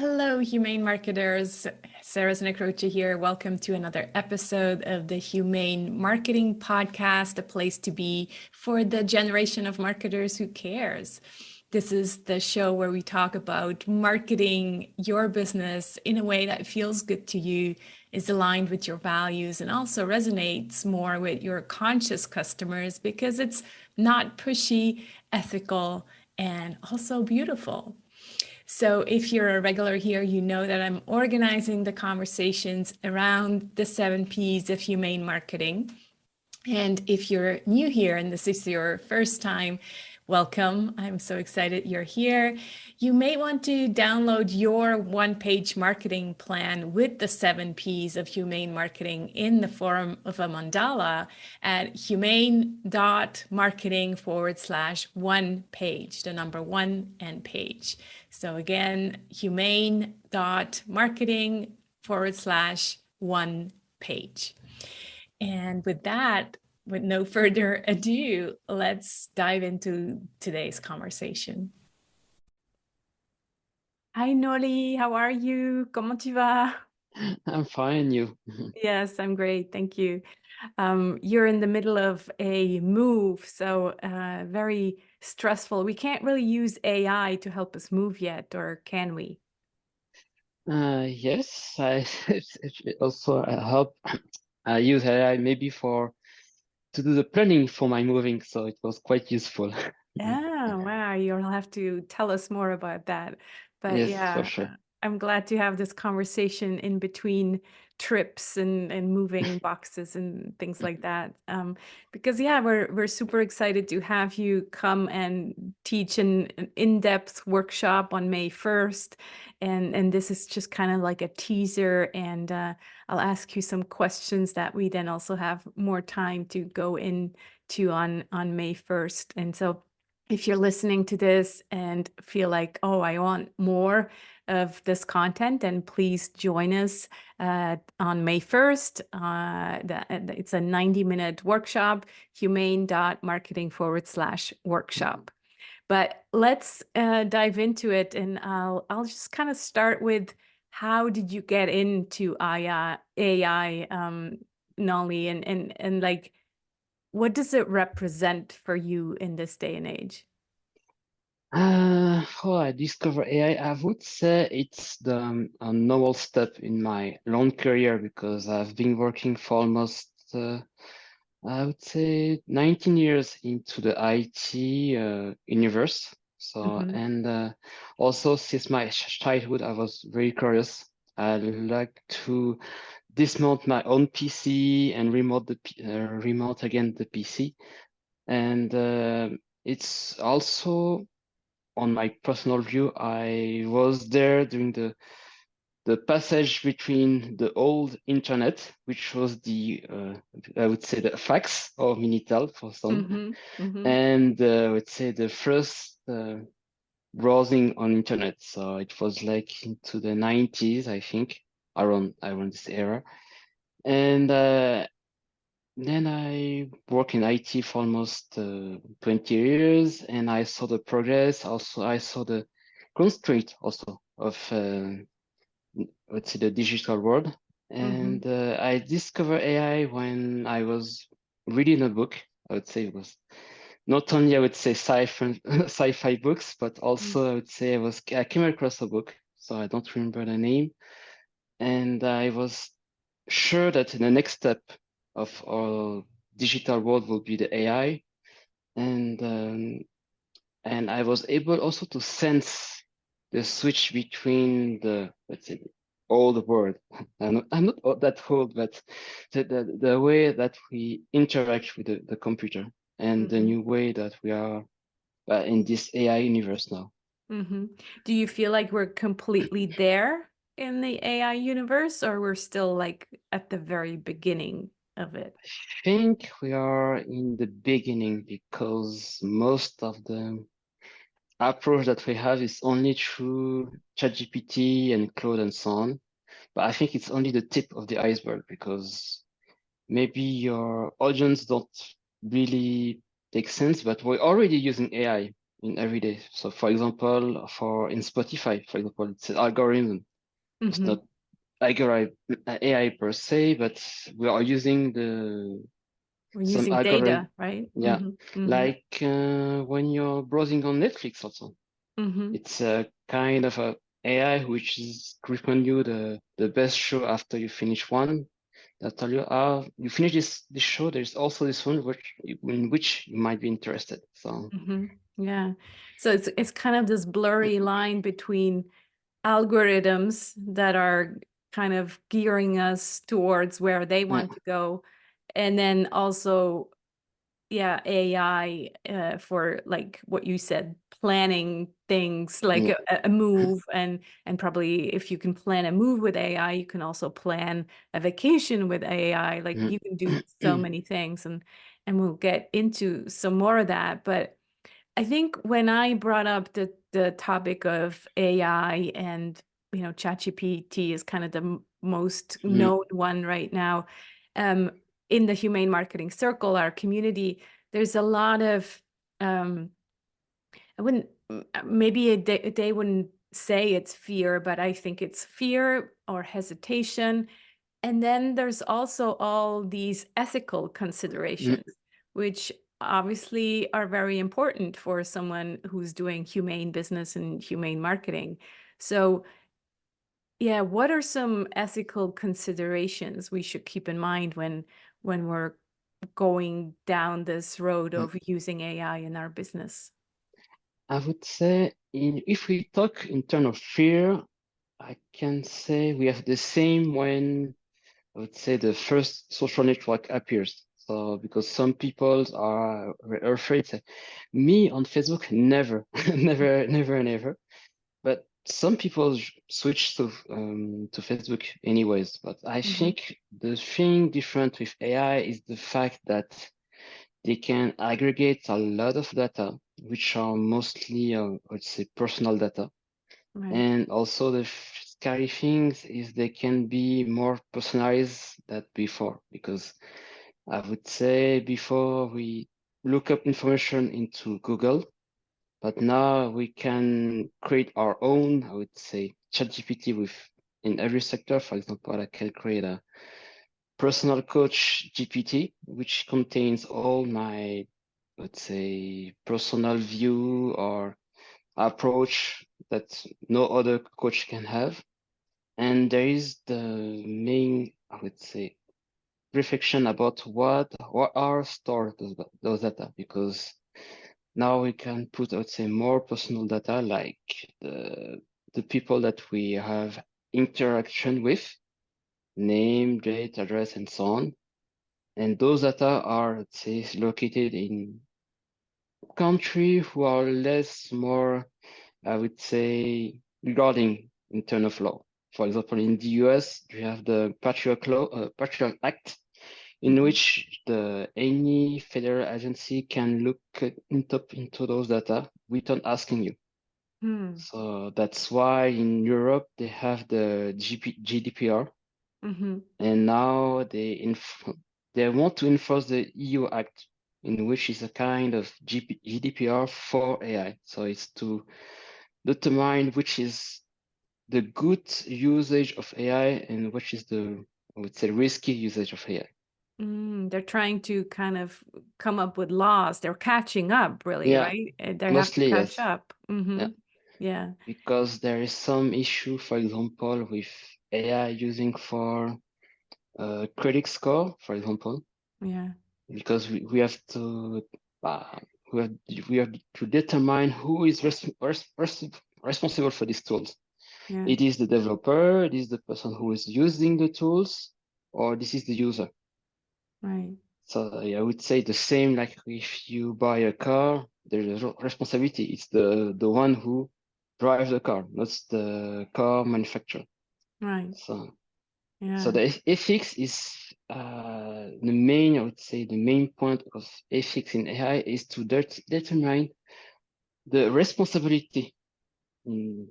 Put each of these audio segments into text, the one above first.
Hello, Humane Marketers. Sarah Nicolas here. Welcome to another episode of the Humane Marketing Podcast, a place to be for the generation of marketers who cares. This is the show where we talk about marketing your business in a way that feels good to you, is aligned with your values, and also resonates more with your conscious customers because it's not pushy, ethical, and also beautiful. So if you're a regular here, you know that I'm organizing the conversations around the 7 Ps of humane marketing. And if you're new here and this is your first time, welcome. I'm so excited you're here. You may want to download your one-page marketing plan with the 7 Ps of humane marketing in the form of a mandala at humane.marketing/one page, the number one and page. So again, humane.marketing/one page. And with that, with no further ado, let's dive into today's conversation. Hi, Naully, how are you? Comment tu vas? I'm fine, you. Yes, I'm great. Thank you. You're in the middle of a move, so very stressful. We can't really use AI to help us move yet, or can we? Yes, I also help. I use AI maybe to do the planning for my moving, so it was quite useful. Oh, wow. You'll have to tell us more about that. But Yes, for yeah, sure. I'm glad to have this conversation in between trips and moving boxes and things like that. Because yeah, we're super excited to have you come and teach an in-depth workshop on May 1st. And this is just kind of like a teaser. And I'll ask you some questions that we then also have more time to go into on May 1st. And so if you're listening to this and feel like, oh, I want more of this content, then please join us on May 1st. It's a 90-minute workshop, humane.marketing/workshop. But let's dive into it, and I'll just kind of start with, how did you get into AI, Naully, and like, what does it represent for you in this day and age? How I discover AI, I would say it's a novel step in my long career because I've been working for almost, I would say, 19 years into the IT universe. So, Mhm. and also since my childhood, I was very curious. I like to dismount my own PC and remote again the PC. And it's also on my personal view, I was there during the passage between the old internet, which was I would say the fax or Minitel for some, Mhm. Mhm. and I would say the first browsing on internet. So it was like into the 90s, I think, around this era. And then I worked in IT for almost 20 years, and I saw the progress. Also, I saw the constraint also of let's say the digital world. Mhm. And I discovered AI when I was reading a book. I would say it was not only, I would say, sci-fi books, but Mhm. also I would say I came across a book, so I don't remember the name, and I was sure that the next step of our digital world will be the AI, and I was able also to sense the switch between the, let's say, old world. I'm not that old, but the way that we interact with the computer and the Mhm. new way that we are in this AI universe now. Mhm. Do you feel like we're completely there in the AI universe, or we're still like at the very beginning of it? I think we are in the beginning because most of the approach that we have is only through ChatGPT and Claude and so on. But I think it's only the tip of the iceberg because maybe your audience don't really take sense, but we're already using AI. in every day. So for example, in Spotify, for example, it's an algorithm. It's Mm-hmm. not algorithm AI per se, but we are using the We're some using algorithm. data, right? Yeah, Mm-hmm. Mm-hmm. like when you're browsing on Netflix also, Mm-hmm. it's a kind of a AI which is recommend you the best show after you finish one. That tell you, you finish this show. There's also this one in which you might be interested. So Mm-hmm. Yeah. So it's kind of this blurry line between algorithms that are kind of gearing us towards where they yeah, want to go, and then also, yeah, AI for like what you said, planning things like yeah, a move, and probably if you can plan a move with AI, you can also plan a vacation with AI. Like yeah. you can do so many things, and we'll get into some more of that. But I think when I brought up the topic of AI and ChatGPT is kind of the most Mhm, known one right now, um, in the humane marketing circle, our community, there's a lot of um, I wouldn't maybe they wouldn't say it's fear, but I think it's fear or hesitation, and then there's also all these ethical mhm. considerations, which obviously are very important for someone who's doing humane business and humane marketing. So, yeah, what are some ethical considerations we should keep in mind when we're going down this road Mm. of using AI in our business? I would say if we talk in terms of fear, I can say we have the same when I would say the first social network appears. So because some people are afraid, say, me on Facebook, never, never, never, never. But some people switch to Facebook anyways. But I Hmm. think the thing different with AI is the fact that they can aggregate a lot of data, which are mostly, I would say, personal data. Right. And also the scary things is they can be more personalized than before, because I would say before we look up information into Google, but now we can create our own, I would say, ChatGPT with in every sector. For example, I can create a personal coach GPT, which contains all my, let's say, personal view or approach that no other coach can have. And there is the main, I would say, reflection about what are stored those data, because now we can put, I would say, more personal data like the people that we have interaction with, name, date, address, and so on. And those data are, let's say, located in country who are less more, I would say, regarding in terms of law. For example, in the US, we have the Patriot Act, in Hmm. which any federal agency can look into those data without asking you. Hmm. So that's why in Europe they have the GDPR, Hmm. and now they want to enforce the EU Act, in which is a kind of GDPR for AI. So it's to determine which is the good usage of AI and which is the, I would say, risky usage of AI. They're trying to kind of come up with laws. They're catching up, really, Yeah, right? They have to mostly catch yes. up. Yeah, Yeah, because there is some issue, for example, with AI using for credit score, for example, yeah, because we have to uh, we have we have to determine who is responsible for these tools. yeah, It is the developer, it is the person who is using the tools, or this is the user. right, So yeah, I would say the same like if you buy a car, there's a responsibility. It's the one who drives the car, not the car manufacturer. right. So Yeah, the ethics is the main, I would say, the main point of ethics in AI is to determine the responsibility in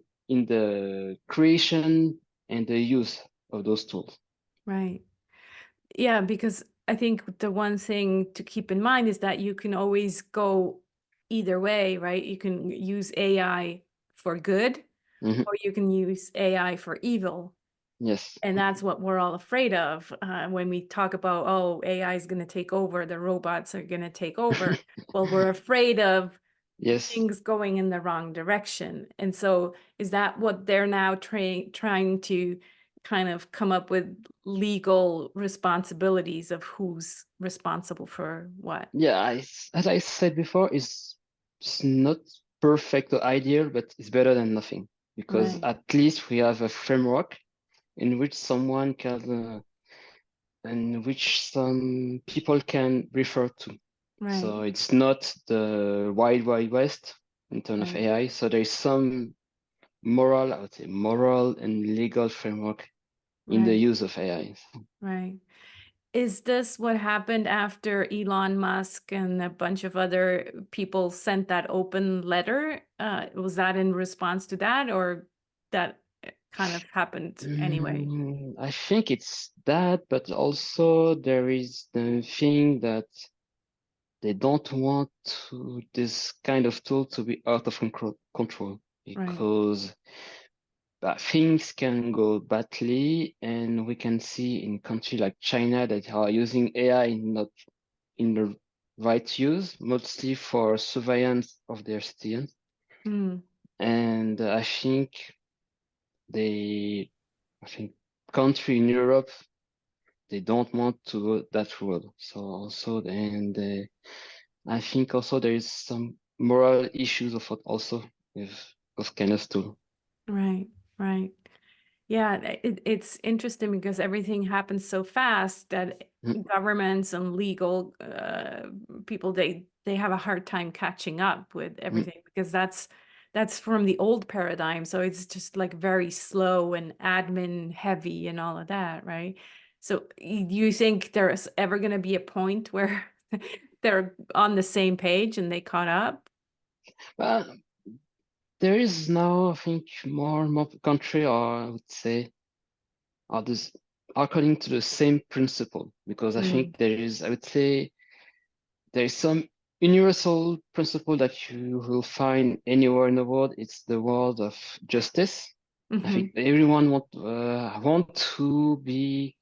the creation and the use of those tools. right. Yeah, because I think the one thing to keep in mind is that you can always go either way, right? You can use AI for good, Mhm. or you can use AI for evil. Yes. And that's what we're all afraid of when we talk about, oh, AI is going to take over, the robots are going to take over. Well, we're afraid of Yes. things going in the wrong direction. And so is that what they're now trying to kind of come up with legal responsibilities of who's responsible for what? Yeah, as I said before, it's not perfect or ideal, but it's better than nothing because Right, at least we have a framework in which someone can, in which some people can refer to. right, So it's not the wild, wild west in terms of right, AI. So there's some moral, I would say, moral and legal framework in the right, use of AI. right. Is this what happened after Elon Musk and a bunch of other people sent that open letter? Was that in response to that, or that kind of happened anyway? I think it's that, but also there is the thing that they don't want this kind of tool to be out of control Right. because things can go badly, and we can see in countries like China that are using AI not in the right use, mostly for surveillance of their citizens. Mm, And they, I think country in Europe, they don't want to go that road. So also, and I think also there is some moral issues of it also with of kind of tool. right, right. Yeah, it's interesting because everything happens so fast that Mm, governments and legal people they have a hard time catching up with mm. everything because that's from the old paradigm. So it's just like very slow and admin heavy and all of that, right? So do you think there's ever going to be a point where they're on the same page and they caught up? But there is now, I think, more and more country, or I would say, are this according to the same principle because I Mm, think there is, I would say, there is some universal principle that you will find anywhere in the world. It's the world of justice. I hmm think everyone want to be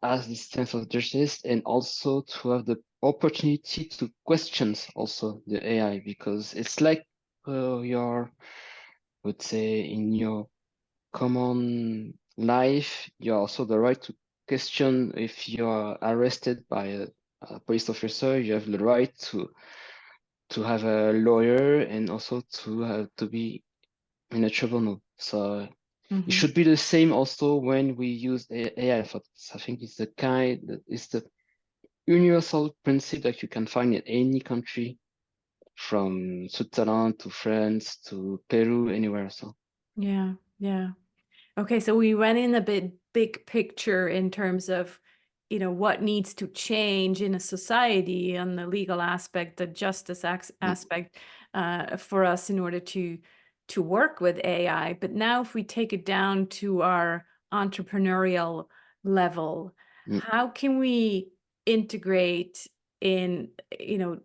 has this sense of justice and also to have the opportunity to question also the AI because it's like your, I would say, in your common life, you have also the right to question if you are arrested by a police officer. You have the right to have a lawyer and also to have to be in a tribunal. So it hmm should be the same also when we use AI. I think it's the it's the universal principle that you can find in any country, from Switzerland to France to Peru, anywhere. So. Yeah, yeah. Okay, so we went in a bit big picture in terms of, what needs to change in a society on the legal aspect, the justice Mm, aspect, for us in order to work with AI. But now, if we take it down to our entrepreneurial level, mm, how can we integrate in,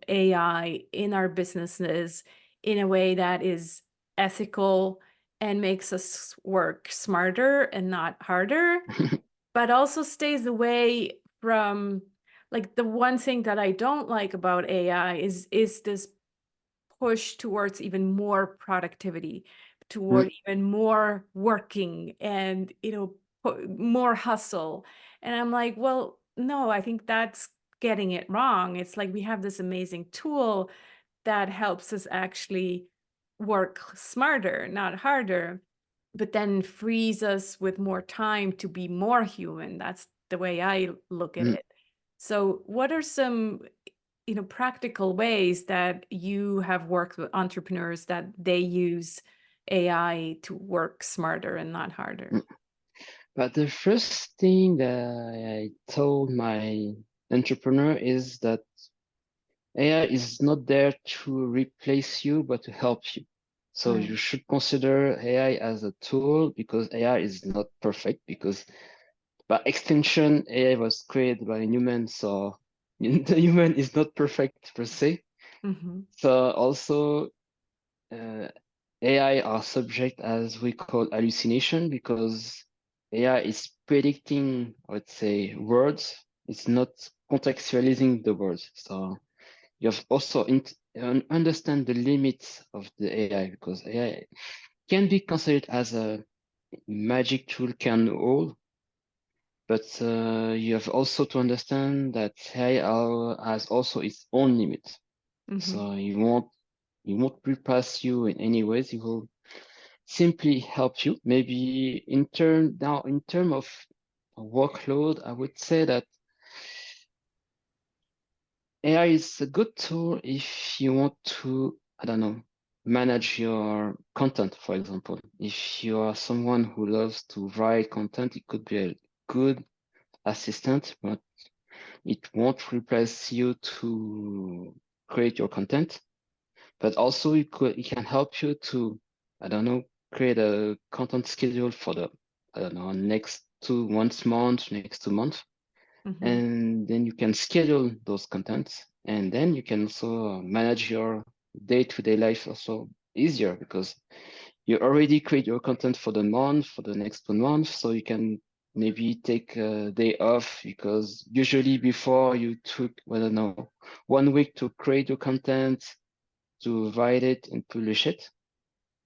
AI in our businesses in a way that is ethical and makes us work smarter and not harder, but also stays away from, like, the one thing that I don't like about AI is this push towards even more productivity, mm, toward even more working and, more hustle. And I'm like, well, no, I think that's getting it wrong. It's like we have this amazing tool that helps us actually work smarter, not harder, but then frees us with more time to be more human. That's the way I look at mm. it. So, what are some, practical ways that you have worked with entrepreneurs that they use AI to work smarter and not harder? Mm. But the first thing that I told my entrepreneur is that AI is not there to replace you, but to help you. So you Right. should consider AI as a tool because AI is not perfect because by extension, AI was created by a human. So the human is not perfect per se. Mm-hmm. So also uh, AI are subject as we call hallucination because AI is predicting, I would say, words. It's not contextualizing the words. So you have also understand the limits of the AI because AI can be considered as a magic tool can all, but you have also to understand that AI has also its own limits. Mm-hmm. So he won't replace you in any ways. He will simply help you. Maybe in term of workload, I would say that AI is a good tool if you want to, I don't know, manage your content, for example. If you are someone who loves to write content, it could be a good assistant, but it won't replace you to create your content. But also it can help you to, I don't know, create a content schedule for the, I don't know, next 1 month, next 2 months. Mm-hmm. And then you can schedule those contents. And then you can also manage your day-to-day life also easier because you already create your content for the month, for the next 1 month. So you can maybe take a day off because usually before you took, I don't know, 1 week to create your content, to write it and publish it.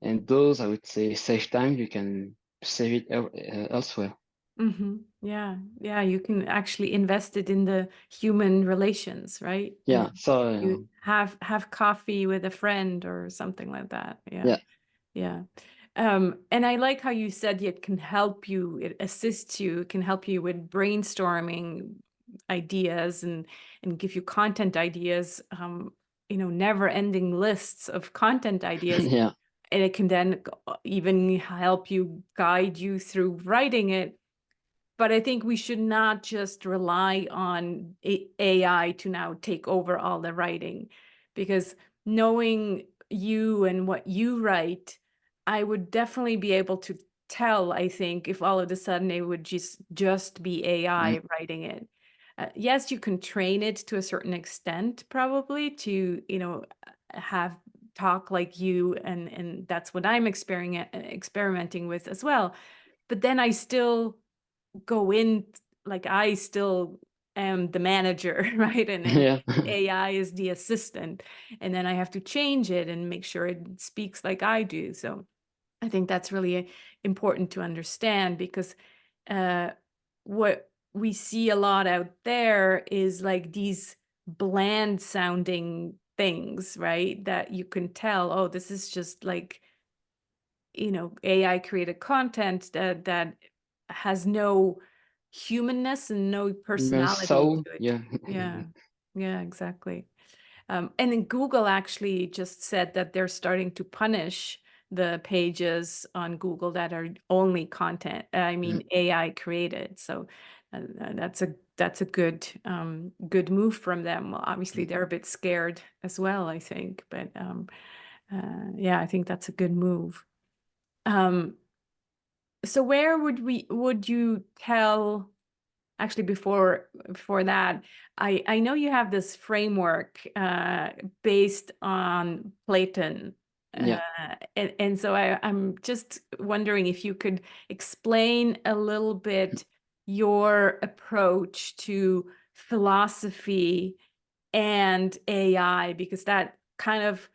And those, I would say, save time. You can save it elsewhere. Mm-hmm. Yeah, yeah, you can actually invest it in the human relations, right? And Yeah. then So you have coffee with a friend or something like that. Yeah, yeah, yeah. And I like how you said it can help you, it assists you, it can help you with brainstorming ideas and give you content ideas, never-ending lists of content ideas. yeah, And it can then even help you guide you through writing it. But I think we should not just rely on AI to now take over all the writing, because knowing you and what you write, I would definitely be able to tell, I think, if all of a sudden it would just be mm, AI writing it. Yes, you can train it to a certain extent, probably to, have talk like you, and that's what I'm experimenting with as well. But then I still go in, like I still am the manager, right? And yeah, AI is the assistant. And then I have to change it and make sure it speaks like I do. So I think that's really important to understand, because uh, what we see a lot out there is like these bland sounding things, right? That you can tell, oh, this is just like, AI created content that has no humanness and no personality so to it. yeah, Yeah, yeah, exactly. And then Google actually just said that they're starting to punish the pages on Google that are only content, I mm, mean, AI created. So that's a good move from them. Well, obviously, mm. they're a bit scared as well, I think, but yeah, I think that's a good move. Um, so where would you tell, actually before that, I know you have this framework based on Platon. Yeah. And so I'm just wondering if you could explain a little bit your approach to philosophy and AI, because that kind of,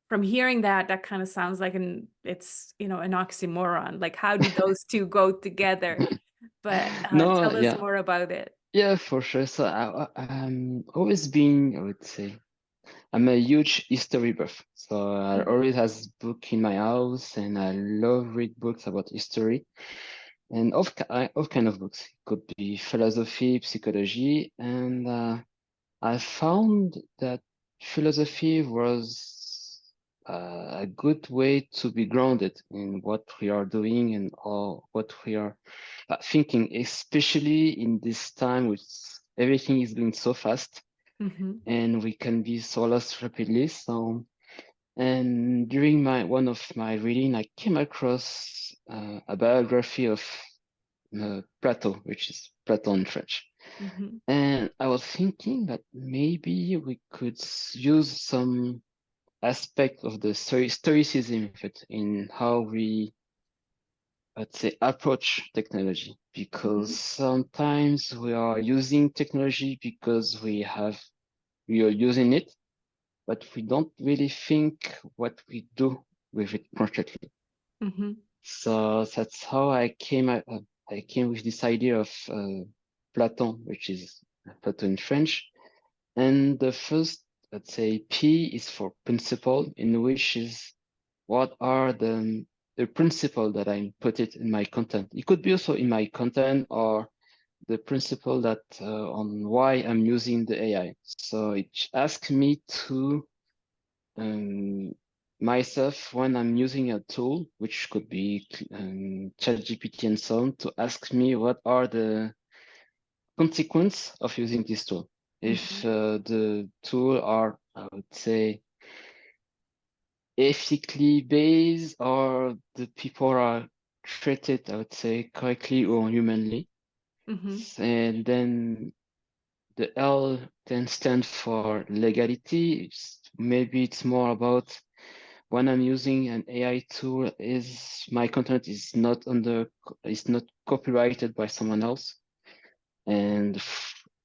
from hearing that kind of sounds like an oxymoron. Like, how do those two go together? But No, tell us yeah, more about it. yeah, for sure. So I'm always been, I would say, I'm a huge history buff. So I Mhm. always has book in my house, and I love read books about history and of kind of books. It could be philosophy, psychology, and I found that philosophy was a good way to be grounded in what we are doing and all what we are thinking, especially in this time which everything is going so fast Mhm. and we can be so lost rapidly. So, and during one of my reading, I came across a biography of Plato, which is Plato in French. Mhm. And I was thinking that maybe we could use some aspect of the stoicism effect in how we, let's say, approach technology. Because Mhm. sometimes we are using technology because we are using it, but we don't really think what we do with it consciously. Mhm. So that's how I came with this idea of Platon, which is Plato in French. And the first, let's say, P is for principle, in which is what are the principle that I put it in my content. It could be also in my content or the principle that on why I'm using the AI. So it asks me to um, myself when I'm using a tool, which could be ChatGPT and so on, to ask me what are the consequence of using this tool. If Mhm. the tool are, I would say, ethically based or the people are treated, I would say, correctly or humanly. Mhm. And then the L then stands for legality. Maybe it's more about when I'm using an AI tool, is my content is not copyrighted by someone else. And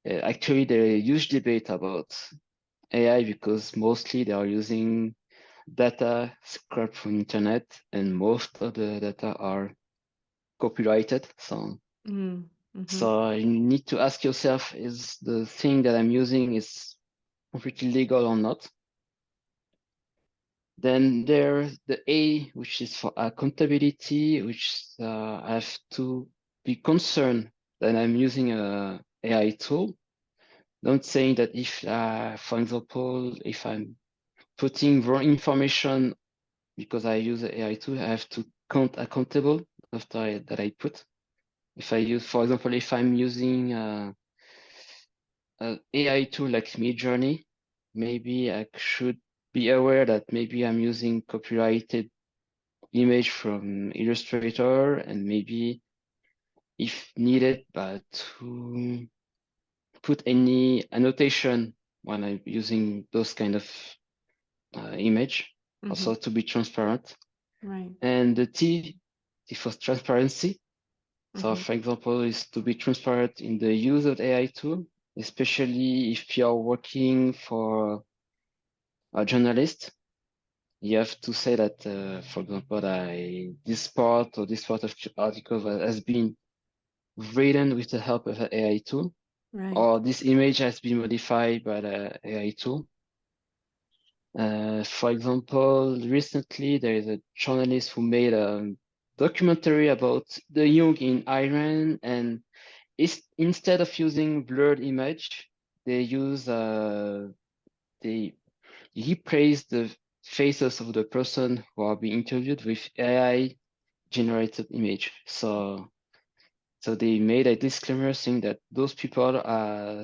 actually, there is a huge debate about AI because mostly they are using data scraped from internet, and most of the data are copyrighted. Mm. Mhm. So you need to ask yourself, is the thing that I'm using is completely legal or not? Then there's the A, which is for accountability, which I have to be concerned that I'm using a AI tool. Don't saying that if, for example, if I'm putting wrong information because I use the AI tool, I have to count accountable after that I put. If I use, for example, if I'm using an AI tool like Midjourney, maybe I should be aware that maybe I'm using copyrighted image from Illustrator, and maybe if needed, but to put any annotation when I'm using those kind of image, also Mhm. to be transparent. Right. And the T for transparency. So Mhm. for example, is to be transparent in the use of AI tool, especially if you're working for a journalist. You have to say that, for example, this part or this part of article has been written with the help of an AI tool, Right. or this image has been modified by the AI tool. For example, recently there is a journalist who made a documentary about the young in Iran, and instead of using blurred image, they use they he praised the faces of the person who are being interviewed with AI generated image. So they made a disclaimer saying that those people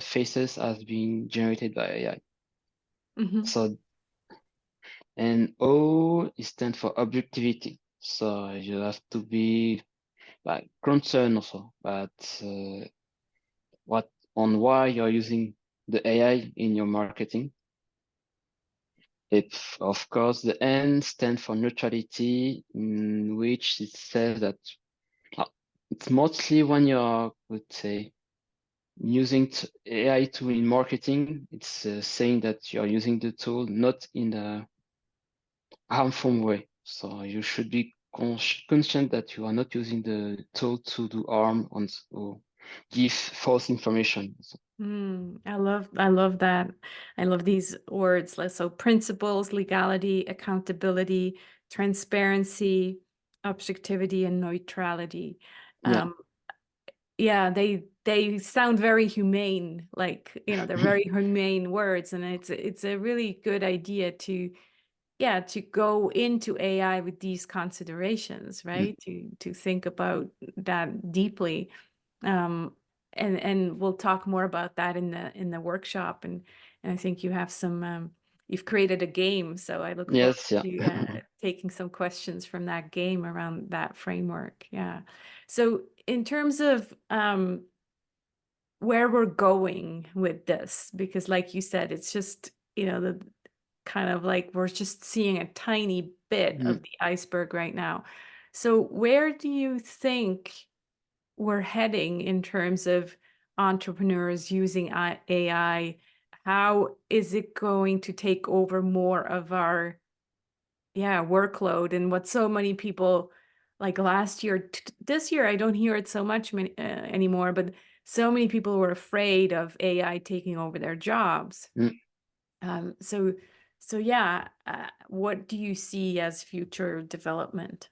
faces are being generated by AI. Mhm. So, and O is stand for objectivity. So you have to be like concerned also, but what on why you're using the AI in your marketing. It, of course, the N stands for neutrality, in which it says that uh, it's mostly when you're, would say, using AI tool in marketing, it's saying that you're using the tool not in a harmful way. So you should be conscient that you are not using the tool to do harm or give false information. So, I love that. I love these words. So principles, legality, accountability, transparency, objectivity, and neutrality. yeah. Um, yeah, they sound very humane, like, they're very humane words, and it's a really good idea to, yeah, to go into AI with these considerations, Mm. right? To think about that deeply. Um, and we'll talk more about that in the workshop. And I think you have some you've created a game, so I look forward Yes, yeah. to taking some questions from that game around that framework. Yeah. So in terms of where we're going with this, because like you said, it's just, the kind of like we're just seeing a tiny bit of Mm. the iceberg right now. So where do you think we're heading in terms of entrepreneurs using AI? How is it going to take over more of our workload? And what so many people, like last year, this year I don't hear it so much anymore, but so many people were afraid of AI taking over their jobs. Mm. So yeah, what do you see as future development?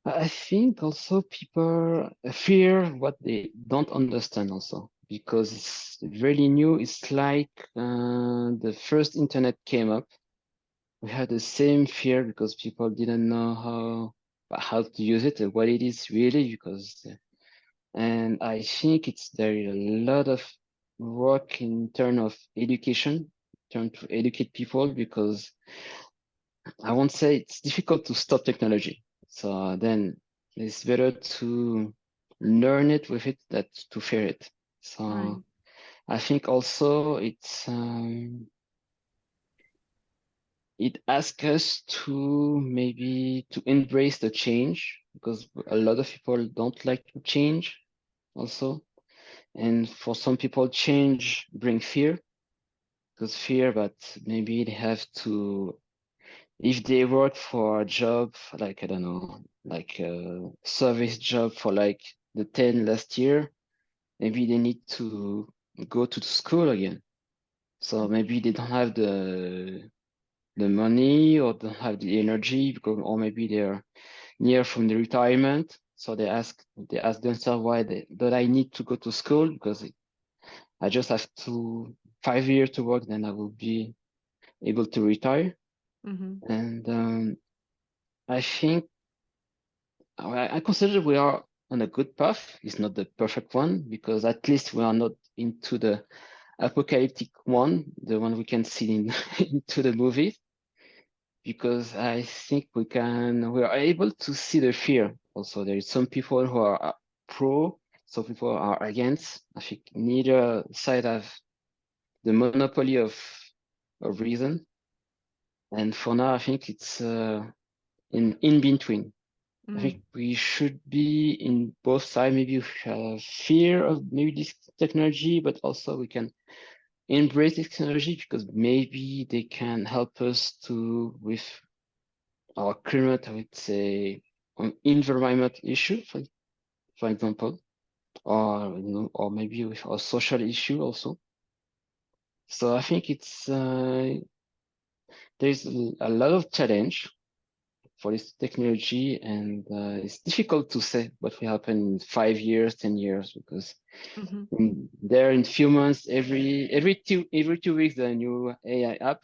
I think also people fear what they don't understand also because it's really new. It's like the first internet came up. We had the same fear because people didn't know how to use it and what it is really because and I think there is a lot of work in terms of education, in terms to educate people because I won't say it's difficult to stop technology. So then it's better to learn it with it than to fear it. So Right. I think also it asks us to maybe to embrace the change because a lot of people don't like to change also. And for some people, change bring fear because fear, but maybe they have to if they work for a job like I don't know, like a service job for like the 10 last year, maybe they need to go to school again. So maybe they don't have the money or don't have the energy because or maybe they're near from the retirement. So they ask themselves why that I need to go to school because I just have to 5 years to work, then I will be able to retire. Mm-hmm. And I think I consider we are on a good path. It's not the perfect one because at least we are not into the apocalyptic one, the one we can see in into the movies. Because I think we are able to see the fear. Also, there is some people who are pro, some people are against. I think neither side have the monopoly of reason. And for now, I think it's in between. I think Mm. we should be in both sides. Maybe we have fear of maybe this technology, but also we can embrace this technology because maybe they can help us to with our current, I would say, environment issue, for example, or or maybe with our social issue also. So I think there's a lot of challenge for this technology, and it's difficult to say what will happen in 5 years, 10 years, because Mm-hmm. there in few months, every two weeks, there are new AI app.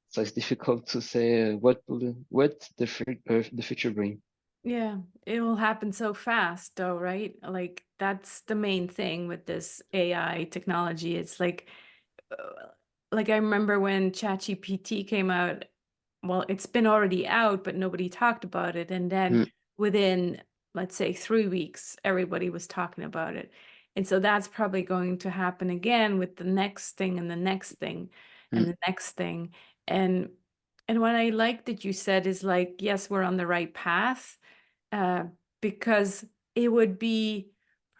So it's difficult to say what the future bring. Yeah, it will happen so fast though, right? Like that's the main thing with this AI technology. It's uh, like I remember when ChatGPT came out, well, it's been already out, but nobody talked about it. And then Mm. within, let's say, 3 weeks, everybody was talking about it. And so that's probably going to happen again with the next thing and the next thing and Mm. the next thing. And what I like that you said is like, yes, we're on the right path, uh, because it would be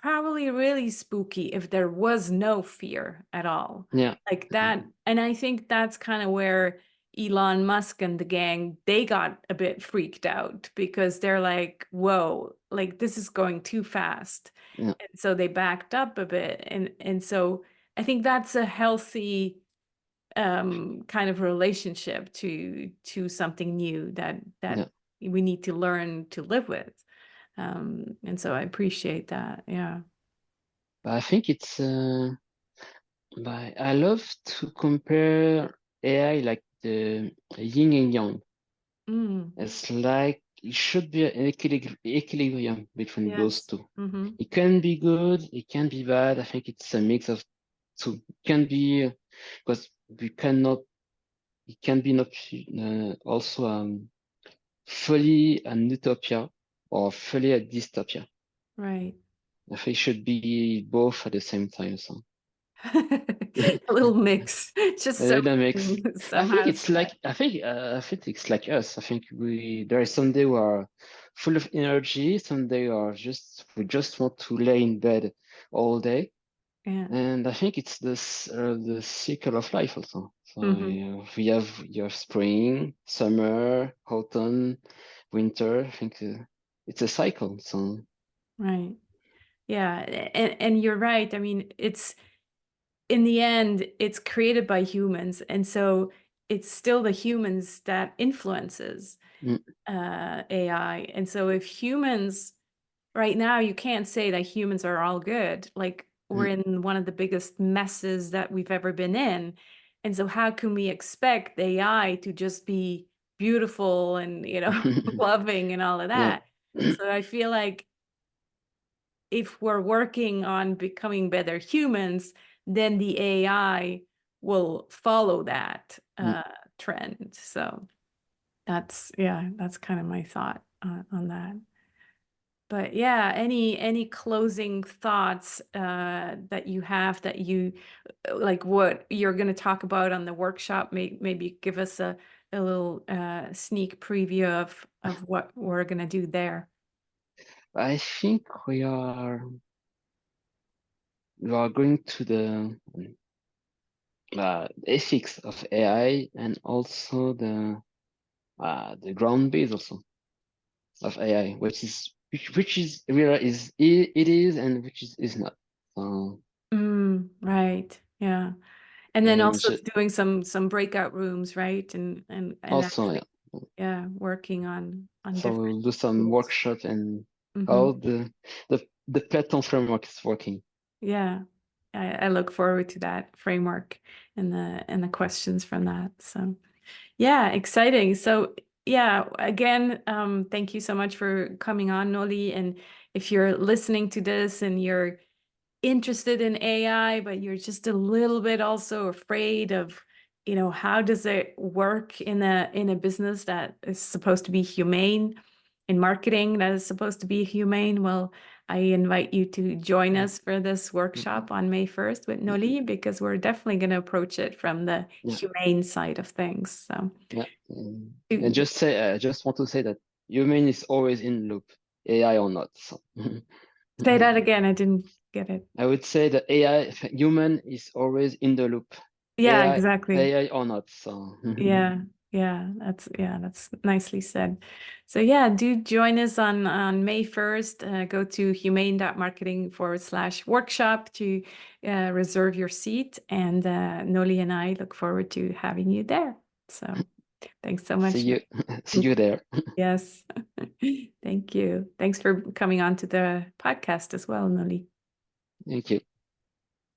probably really spooky if there was no fear at all. Yeah. Like that. And I think that's kind of where Elon Musk and the gang, they got a bit freaked out because they're like, whoa, like this is going too fast. Yeah. And so they backed up a bit. And so I think that's a healthy kind of relationship to something new that Yeah. we need to learn to live with. And so I appreciate that. Yeah. But I think but I love to compare AI like the yin and yang. Mm, It's like it should be an equilibrium between those yes. two. Mm-hmm. It can be good, it can be bad. I think it's a mix of two. It can be because we cannot. It can be not also fully an utopia or fully a dystopia. Right. I think it should be both at the same time. So A little mix, just so that makes. we can I think somehow it's say like that. I think it's like us. I think there are some days we are full of energy. Some days we just want to lay in bed all day. Yeah. And I think it's the cycle of life also. So Hmm. you have spring, summer, autumn, winter. I think it's a cycle. So Right. Yeah. And you're right. I mean, it's in the end, it's created by humans. And so it's still the humans that influences mm, AI. And so if humans right now, you can't say that humans are all good. Like we're mm. in one of the biggest messes that we've ever been in. And so how can we expect AI to just be beautiful and, loving and all of Yeah. that? So I feel like if we're working on becoming better humans, then the AI will follow that Mm. trend. So that's kind of my thought on that. But yeah, any closing thoughts that you have that you like what you're going to talk about on the workshop? Maybe give us a little sneak preview of what we're going to do there. I think we are going to the ethics of AI and also the ground base also of AI, which is where it is and which is not. So Right. Yeah. And then and also doing some breakout rooms, right? And also, actually, yeah. yeah, working on So different we'll do some tools. workshop and Hmm. how the Platon framework is working. Yeah. I look forward to that framework and the questions from that. So yeah, exciting. So yeah, again, thank you so much for coming on, Noli. And if you're listening to this and you're interested in AI, but you're just a little bit also afraid of, how does it work in a business that is supposed to be humane, in marketing that is supposed to be humane? Well, I invite you to join us for this Mhm. workshop on May 1st with Noli, because we're definitely going to approach it from the Yeah, humane side of things. So yeah. And to I just want to say that human is always in loop, AI or not. So say that again, I didn't get it. I would say that human is always in the loop, Yeah, exactly. AI or not. So Yeah, yeah, that's nicely said. So yeah, do join us on May 1st. Go to humane.marketing/workshop to reserve your seat. And Noli and I look forward to having you there. So thanks so see much. you, see you there. Yes. Thank you. Thanks for coming on to the podcast as well, Noli. Thank you.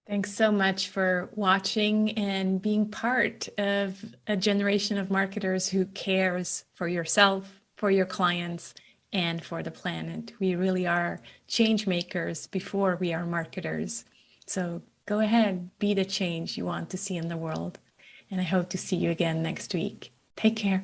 Thanks so much for watching and being part of a generation of marketers who cares for yourself, for your clients, and for the planet. We really are change makers before we are marketers. So go ahead, be the change you want to see in the world. And I hope to see you again next week. Take care.